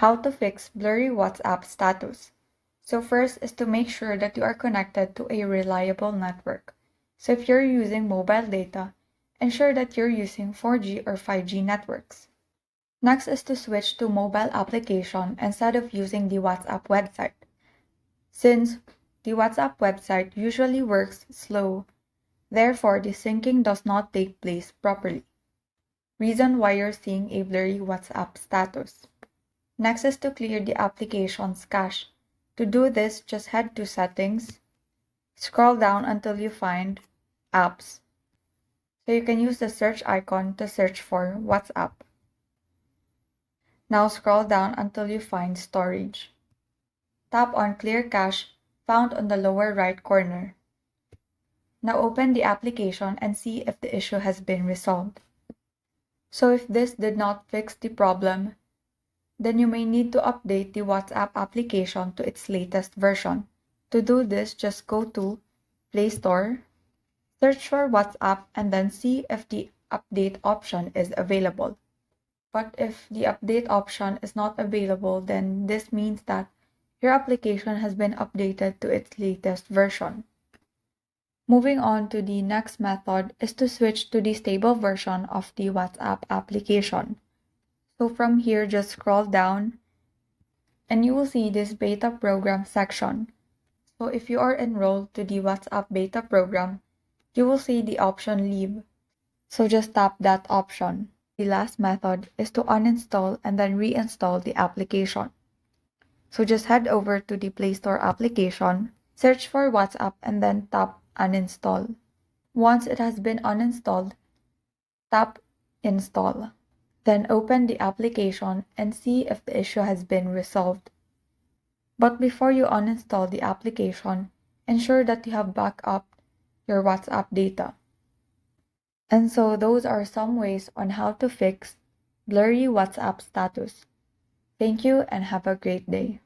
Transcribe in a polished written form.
How to fix blurry WhatsApp status. So first is to make sure that you are connected to a reliable network. So if you're using mobile data, ensure that you're using 4G or 5G networks. Next is to switch to mobile application instead of using the WhatsApp website. Since the WhatsApp website usually works slow, therefore the syncing does not take place properly. Reason why you're seeing a blurry WhatsApp status. Next is to clear the application's cache. To do this, just head to Settings, scroll down until you find Apps. So you can use the search icon to search for WhatsApp. Now scroll down until you find Storage. Tap on Clear Cache found on the lower right corner. Now open the application and see if the issue has been resolved. So if this did not fix the problem, then you may need to update the WhatsApp application to its latest version. To do this, just go to Play Store, search for WhatsApp, and then see if the update option is available. But if the update option is not available, then this means that your application has been updated to its latest version. Moving on to the next method is to switch to the stable version of the WhatsApp application. So from here, just scroll down and you will see this beta program section. So if you are enrolled to the WhatsApp beta program, you will see the option Leave. So just tap that option. The last method is to uninstall and then reinstall the application. So just head over to the Play Store application, search for WhatsApp, and then tap Uninstall. Once it has been uninstalled, tap Install. Then open the application and see if the issue has been resolved. But before you uninstall the application, ensure that you have backed up your WhatsApp data. And so those are some ways on how to fix blurry WhatsApp status. Thank you and have a great day.